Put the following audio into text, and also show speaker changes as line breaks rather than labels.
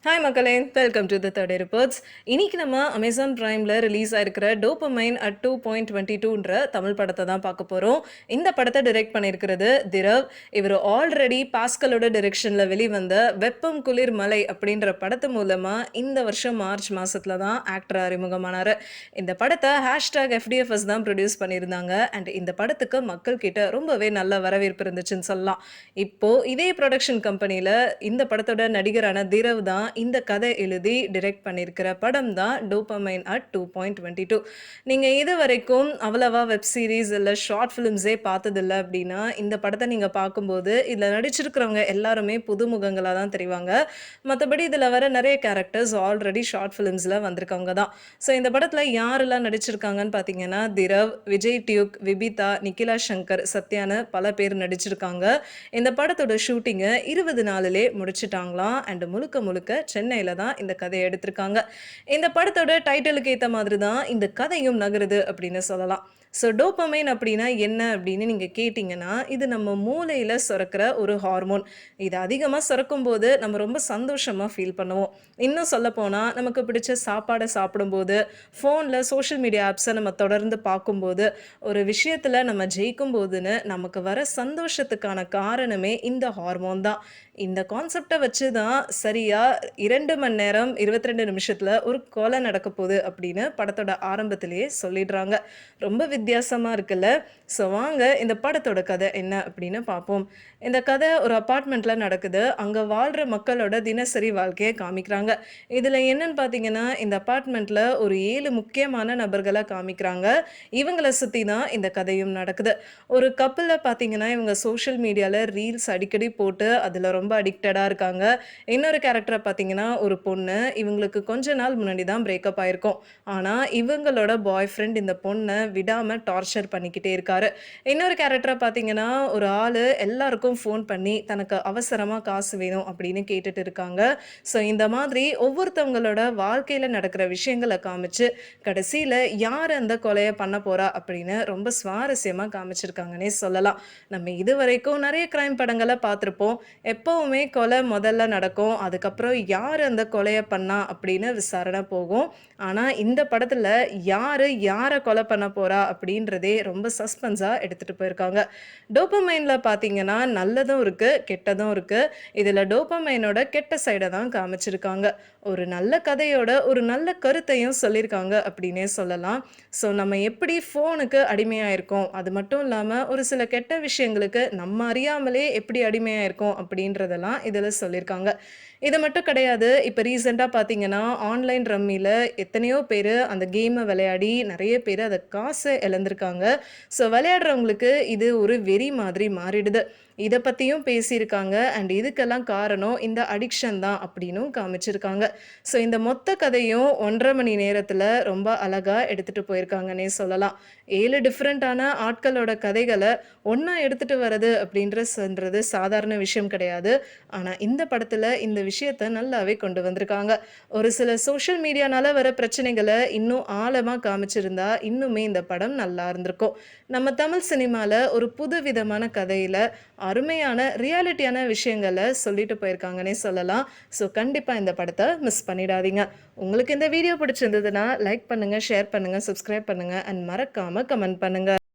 Hi மக்களே, welcome to the third reports. இன்னைக்கு நம்ம அமேசான் பிரைமில் ரிலீஸ் ஆயிருக்கிற டோபமைன் அட் 2.22ன்ற தமிழ் படத்தை தான் பார்க்க போகிறோம். இந்த படத்தை டைரக்ட் பண்ணியிருக்கிறது திரவ். இவர் ஆல்ரெடி பாஸ்கலோட டைரக்ஷனில் வெளிவந்த வெப்பம் குளிர் மலை அப்படின்ற படத்து மூலமாக இந்த வருஷம் மார்ச் மாதத்தில் தான் ஆக்டர் அறிமுகமானார். இந்த படத்தை #FDFS தான் ப்ரொடியூஸ் பண்ணியிருந்தாங்க. அண்ட் இந்த படத்துக்கு மக்கள் கிட்ட ரொம்பவே நல்ல வரவேற்பு இருந்துச்சுன்னு சொல்லலாம். இப்போது இதே ப்ரொடக்ஷன் கம்பெனியில் இந்த படத்தோட நடிகரான திரவ் தான் இந்த கதை எழுதி டைரக்ட் பண்ணியிருக்கிற படம் தான் டோபமைன் அட் 2.22. நீங்கள் இது வரைக்கும் அவ்வளவா வெப் சீரிஸ் இல்லை ஷார்ட் ஃபிலிம்ஸே பார்த்ததில்லை அப்படின்னா இந்த படத்தை நீங்கள் பார்க்கும்போது இதில் நடிச்சிருக்கிறவங்க எல்லாருமே புதுமுகங்களாக தான் தெரிவாங்க. மற்றபடி இதில் வர நிறைய கேரக்டர்ஸ் ஆல்ரெடி ஷார்ட் ஃபிலிம்ஸில் வந்திருக்கவங்க தான். ஸோ இந்த படத்தில் யாரெல்லாம் நடிச்சிருக்காங்கன்னு பார்த்தீங்கன்னா திரவ், விஜய் டியூக், விபிதா, நிக்கிலா சங்கர், சத்யான்னு பல பேர் நடிச்சிருக்காங்க. இந்த படத்தோட ஷூட்டிங்கை 20 நாளிலே முடிச்சிட்டாங்களாம். அண்ட் முழுக்க முழுக்க சென்னையில் தான் இந்த கதையை எடுத்திருக்காங்க. இந்த படத்தோட டைட்டிலுக்கு ஏற்ற மாதிரி தான் இந்த கதையும் நகருது அப்படின்னு சொல்லலாம். ஸோ டோபமைன் அப்படின்னா என்ன அப்படின்னு நீங்கள் கேட்டிங்கன்னா, இது நம்ம மூளையில் சுரக்கிற ஒரு ஹார்மோன். இது அதிகமாக சுரக்கும் போது நம்ம ரொம்ப சந்தோஷமாக ஃபீல் பண்ணுவோம். இன்னும் சொல்லப்போனால் நமக்கு பிடிச்ச சாப்பாடை சாப்பிடும்போது, ஃபோனில் சோஷியல் மீடியா ஆப்ஸை நம்ம தொடர்ந்து பார்க்கும்போது, ஒரு விஷயத்தில் நம்ம ஜெயிக்கும் போதுன்னு நமக்கு வர சந்தோஷத்துக்கான காரணமே இந்த ஹார்மோன் தான். இந்த கான்செப்டை வச்சு தான் சரியாக 2 மணி நேரம் 22 நிமிஷத்தில் ஒரு கொலை நடக்க போகுது அப்படின்னு படத்தோட ஆரம்பத்திலேயே சொல்லிடுறாங்க. ரொம்ப வித்தியாசமாக இருக்குல்ல. ஸோ வாங்க இந்த படத்தோட கதை என்ன அப்படின்னு பார்ப்போம். இந்த கதை ஒரு அப்பார்ட்மெண்ட்டில் நடக்குது. அங்கே வாழ்கிற மக்களோட தினசரி வாழ்க்கையை காமிக்கிறாங்க. இதில் என்னன்னு பார்த்தீங்கன்னா, இந்த அப்பார்ட்மெண்ட்டில் ஒரு 7 முக்கியமான நபர்களை காமிக்கிறாங்க. இவங்களை சுற்றி தான் இந்த கதையும் நடக்குது. ஒரு கப்பிளில் பார்த்தீங்கன்னா, இவங்க சோஷியல் மீடியாவில் ரீல்ஸ் அடிக்கடி போட்டு அதில் ரொம்ப அடிக்டடாக இருக்காங்க. இன்னொரு கேரக்டரை பார்த்தீங்கன்னா, ஒரு பொண்ணு. இவங்களுக்கு கொஞ்ச நாள் முன்னாடி தான் பிரேக்கப் ஆயிருக்கும். ஆனால் இவங்களோட பாய் ஃப்ரெண்ட் இந்த பொண்ணை விடாமல் டார்ச்சர் பண்ணிக்கிட்டே இருக்காரு. இன்னொரு கேரக்டரை பார்த்தீங்கன்னா, ஒரு ஆள் எல்லாருக்கும் ஃபோன் பண்ணி தனக்கு அவசரமாக காசு வேணும் அப்படின்னு கேட்டுட்டு இருக்காங்க. ஸோ இந்த மாதிரி ஒவ்வொருத்தவங்களோட வாழ்க்கையில் நடக்கிற விஷயங்களை காமிச்சு கடைசியில் யார் அந்த கொலையை பண்ண போகிறா அப்படின்னு ரொம்ப சுவாரஸ்யமாக காமிச்சிருக்காங்கன்னே சொல்லலாம். நம்ம இது வரைக்கும் நிறைய கிரைம் படங்களை பார்த்துருப்போம். எப்போவுமே கொலை முதல்ல நடக்கும். அதுக்கப்புறம் யார் அந்த கொலையை பண்ணா அப்படின்னு விசாரணை போகும். ஆனால் இந்த படத்தில் யாரை கொலை பண்ண போகிறா அப்படின்றதே ரொம்ப சஸ்பென்ஸாக எடுத்துகிட்டு போயிருக்காங்க. டோபமைனில் பார்த்தீங்கன்னா நல்லதும் இருக்குது, கெட்டதும் இருக்குது. இதில் டோபமைனோட கெட்ட சைடை தான் காமிச்சிருக்காங்க. ஒரு நல்ல கதையோட ஒரு நல்ல கருத்தையும் சொல்லியிருக்காங்க அப்படின்னே சொல்லலாம். ஸோ நம்ம எப்படி ஃபோனுக்கு அடிமையாக இருக்கோம், அது மட்டும் இல்லாமல் ஒரு சில கெட்ட விஷயங்களுக்கு நம்ம அறியாமலே எப்படி அடிமையாக இருக்கோம் அப்படின்றதெல்லாம் இதில் சொல்லியிருக்காங்க. இது மட்டும் கிடையாது. இப்போ ரீசெண்டாக பார்த்தீங்கன்னா, ஆன்லைன் ரம்மியில் எத்தனையோ பேர் அந்த கேமை விளையாடி நிறைய பேர் அதை காசை இழந்திருக்காங்க. ஸோ விளையாடுறவங்களுக்கு இது ஒரு வெறி மாதிரி மாறிடுது. இதை பற்றியும் பேசியிருக்காங்க. அண்ட் இதுக்கெல்லாம் காரணம் இந்த அடிக்ஷன் தான் அப்படின்னும் காமிச்சிருக்காங்க. ஸோ இந்த மொத்த கதையும் 1.5 மணி நேரத்தில் ரொம்ப அழகாக எடுத்துகிட்டு போயிருக்காங்கன்னே சொல்லலாம். 7 டிஃப்ரெண்ட்டான ஆட்களோட கதைகளை ஒன்றா எடுத்துகிட்டு வர்றது அப்படின்றது சாதாரண விஷயம் கிடையாது. ஆனால் இந்த படத்தில் இந்த விஷயத்தை நல்லாவே கொண்டு வந்திருக்காங்க. ஒரு சில சோஷியல் மீடியானால வர பிரச்சனைகளை இன்னும் ஆழமாக காமிச்சிருந்தா இன்னுமே இந்த படம் நல்லா இருந்திருக்கும். நம்ம தமிழ் சினிமாவில் ஒரு புது விதமான கதையில் அருமையான ரியாலிட்டியான விஷயங்களை சொல்லிட்டு போயிருக்காங்கன்னே சொல்லலாம். ஸோ கண்டிப்பாக இந்த படத்தை மிஸ் பண்ணிடாதீங்க. உங்களுக்கு இந்த வீடியோ பிடிச்சிருந்ததுன்னா லைக் பண்ணுங்கள், ஷேர் பண்ணுங்கள், சப்ஸ்கிரைப் பண்ணுங்கள் அண்ட் மறக்காமல் கமெண்ட் பண்ணுங்கள்.